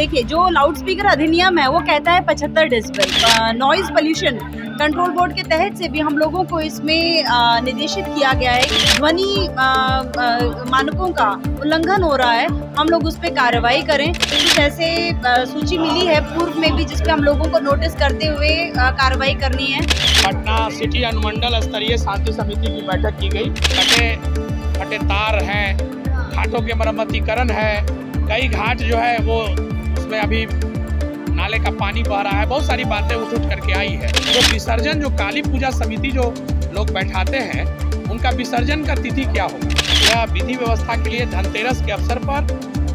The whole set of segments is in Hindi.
देखिए, जो लाउड स्पीकर अधिनियम है वो कहता है 75 decibel. Noise pollution control board के तहत से भी हम लोगों को इसमें निर्देशित किया गया है कि ध्वनि मानकों का उल्लंघन हो रहा है, हम लोग उस पर कार्रवाई करें। कुछ ऐसे सूची मिली है पूर्व में भी जिसपे हम लोगों को नोटिस करते हुए कार्रवाई करनी है। पटना सिटी अनुमंडल स्तरीय शांति समिति की बैठक की गई। कटे तार हैं, घाटों के मरम्मतीकरण है, कई घाट जो है वो उसमें अभी नाले का पानी बह रहा है, बहुत सारी बातें उठ करके आई है। तो विसर्जन जो काली पूजा समिति जो लोग बैठाते हैं उनका विसर्जन का तिथि क्या होगा? यह विधि व्यवस्था के लिए धनतेरस के अवसर पर,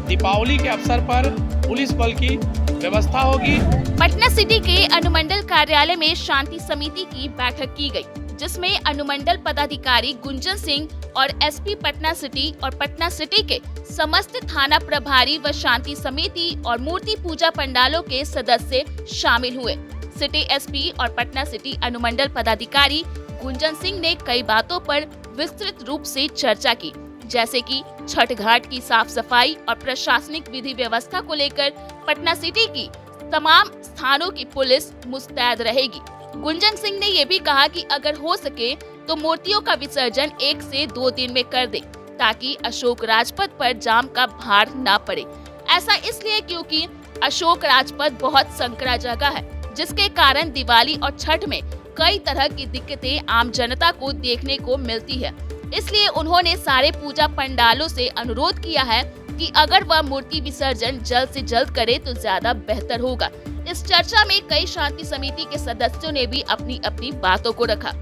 दीपावली के अवसर पर पुलिस बल की व्यवस्था होगी। पटना सिटी के अनुमंडल कार्यालय में शांति समिति की बैठक की गई, जिसमें अनुमंडल पदाधिकारी गुंजन सिंह और एसपी पटना सिटी और पटना सिटी के समस्त थाना प्रभारी व शांति समिति और मूर्ति पूजा पंडालों के सदस्य शामिल हुए। सिटी एसपी और पटना सिटी अनुमंडल पदाधिकारी गुंजन सिंह ने कई बातों पर विस्तृत रूप से चर्चा की, जैसे कि छठ घाट की साफ सफाई और प्रशासनिक विधि व्यवस्था को लेकर पटना सिटी की तमाम स्थानों की पुलिस मुस्तैद रहेगी। गुंजन सिंह ने ये भी कहा कि अगर हो सके तो मूर्तियों का विसर्जन 1 से 2 दिन में कर दे, ताकि अशोक राजपथ पर जाम का भार ना पड़े। ऐसा इसलिए क्योंकि अशोक राजपथ बहुत संकरा जगह है, जिसके कारण दिवाली और छठ में कई तरह की दिक्कतें आम जनता को देखने को मिलती है। इसलिए उन्होंने सारे पूजा पंडालों से अनुरोध किया है कि अगर वह मूर्ति विसर्जन जल्द से जल्द करे तो ज्यादा बेहतर होगा। इस चर्चा में कई शांति समिति के सदस्यों ने भी अपनी अपनी बातों को रखा।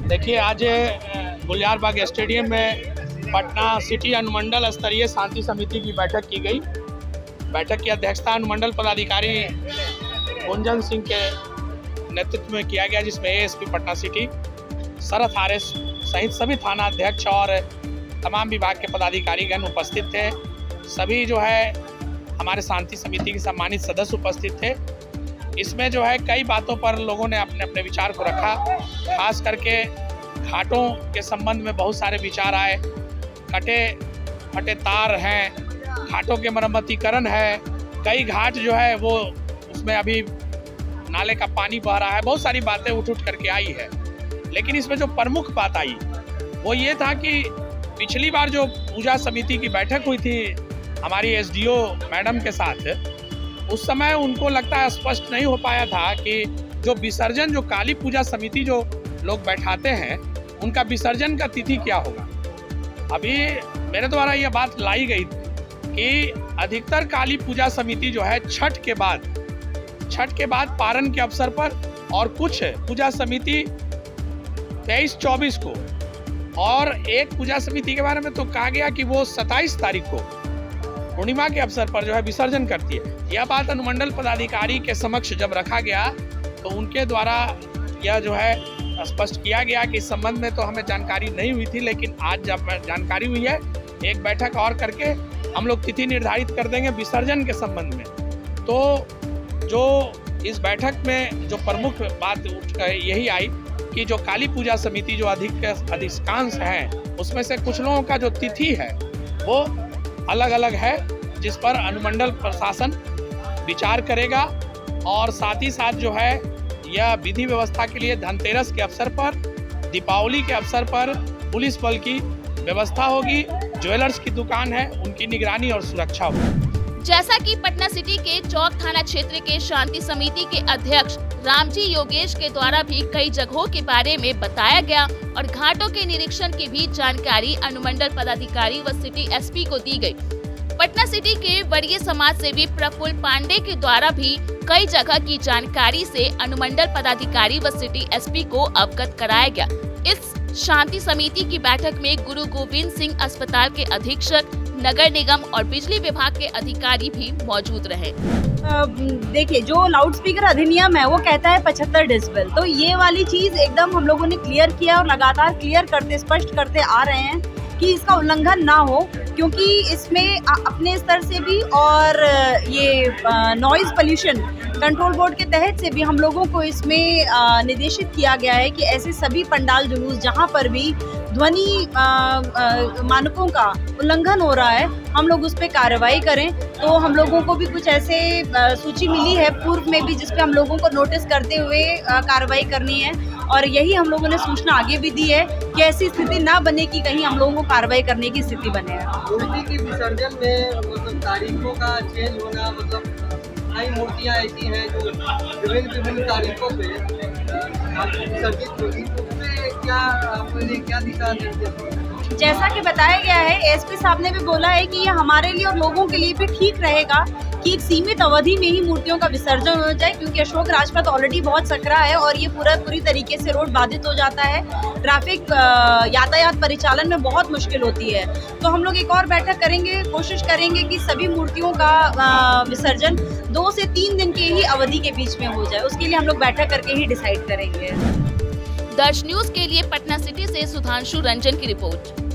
देखिए, आज गुलजारबाग स्टेडियम में पटना सिटी अनुमंडल स्तरीय शांति समिति की बैठक की गई। बैठक की अध्यक्षता अनुमंडल पदाधिकारी गुंजन सिंह के नेतृत्व में किया गया, जिसमें एएसपी पटना सिटी, शरद आरएस सहित सभी थाना अध्यक्ष और तमाम विभाग के पदाधिकारीगण उपस्थित थे। सभी जो है हमारे शांति समिति के सम्मानित सदस्य उपस्थित थे। इसमें जो है कई बातों पर लोगों ने अपने अपने विचार को रखा। खास करके घाटों के संबंध में बहुत सारे विचार आए। कटे तार हैं, घाटों के मरम्मतीकरण है, कई घाट जो है वो उसमें अभी नाले का पानी बह रहा है, बहुत सारी बातें उठ करके आई है। लेकिन इसमें जो प्रमुख बात आई वो ये था कि पिछली बार जो पूजा समिति की बैठक हुई थी हमारी एसडीओ मैडम के साथ, उस समय उनको लगता है स्पष्ट नहीं हो पाया था कि जो विसर्जन जो काली पूजा समिति जो लोग बैठाते हैं उनका विसर्जन का तिथि क्या होगा। अभी मेरे द्वारा यह बात लाई गई कि अधिकतर काली पूजा समिति जो है छठ के बाद पारण के अवसर पर, और कुछ पूजा समिति 23-24 को, और एक पूजा समिति के बारे में तो कहा गया कि वो 27 तारीख को पूर्णिमा के अवसर पर जो है विसर्जन करती है। यह बात अनुमंडल पदाधिकारी के समक्ष जब रखा गया तो उनके द्वारा यह जो है स्पष्ट किया गया कि इस संबंध में तो हमें जानकारी नहीं हुई थी, लेकिन आज जब जानकारी हुई है, एक बैठक और करके हम लोग तिथि निर्धारित कर देंगे विसर्जन के संबंध में। तो जो इस बैठक में जो प्रमुख बात उठ कर यही आई कि जो काली पूजा समिति जो अधिकांश हैं उसमें से कुछ लोगों का जो तिथि है वो अलग अलग है, जिस पर अनुमंडल प्रशासन विचार करेगा। और साथ ही साथ जो है यह विधि व्यवस्था के लिए धनतेरस के अवसर पर, दीपावली के अवसर पर पुलिस बल की व्यवस्था होगी। ज्वेलर्स की दुकान है, उनकी निगरानी और सुरक्षा होगी। जैसा कि पटना सिटी के चौक थाना क्षेत्र के शांति समिति के अध्यक्ष रामजी योगेश के द्वारा भी कई जगहों के बारे में बताया गया और घाटों के निरीक्षण की भी जानकारी अनुमंडल पदाधिकारी व सिटी एसपी को दी गई। पटना सिटी के वरीय समाज सेवी प्रफुल्ल पांडे के द्वारा भी कई जगह की जानकारी से अनुमंडल पदाधिकारी व सिटी एसपी को अवगत कराया गया। इस शांति समिति की बैठक में गुरु गोविंद सिंह अस्पताल के अधीक्षक, नगर निगम और बिजली विभाग के अधिकारी भी मौजूद रहे। देखिए, जो लाउड स्पीकर अधिनियम है वो कहता है 75 डेसिबल। तो ये वाली चीज एकदम हम लोगों ने क्लियर किया और लगातार क्लियर करते, स्पष्ट करते आ रहे हैं कि इसका उल्लंघन ना हो, क्योंकि इसमें अपने स्तर से भी और ये नॉइज पोल्यूशन कंट्रोल बोर्ड के तहत से भी हम लोगों को इसमें निर्देशित किया गया है कि ऐसे सभी पंडाल जुलूस जहां पर भी ध्वनि मानकों का उल्लंघन हो रहा है, हम लोग उस पर कार्रवाई करें। तो हम लोगों को भी कुछ ऐसे सूची मिली है पूर्व में भी, जिसपे हम लोगों को नोटिस करते हुए कार्रवाई करनी है, और यही हम लोगों ने सूचना आगे भी दी है कि ऐसी स्थिति ना बने कि कहीं हम लोगों को कार्रवाई करने की स्थिति बने। मूर्ति की विसर्जन में मतलब तारीखों का चेंज होना, मतलब कई मूर्तियाँ ऐसी हैं जो विभिन्न तारीखों पे विसर्जित होगी, तो उसमें क्या आपने क्या दिशा निर्देश? जैसा कि बताया गया है, एसपी साहब ने भी बोला है कि ये हमारे लिए और लोगों के लिए भी ठीक रहेगा कि एक सीमित अवधि में ही मूर्तियों का विसर्जन हो जाए, क्योंकि अशोक राजपथ ऑलरेडी बहुत सकरा है और ये पूरी तरीके से रोड बाधित हो जाता है। ट्रैफिक यातायात परिचालन में बहुत मुश्किल होती है। तो हम लोग एक और बैठक करेंगे, कोशिश करेंगे कि सभी मूर्तियों का विसर्जन 2 से 3 दिन के ही अवधि के बीच में हो जाए। उसके लिए हम लोग बैठक करके ही डिसाइड करेंगे। दर्श न्यूज के लिए पटना सिटी से सुधांशु रंजन की रिपोर्ट।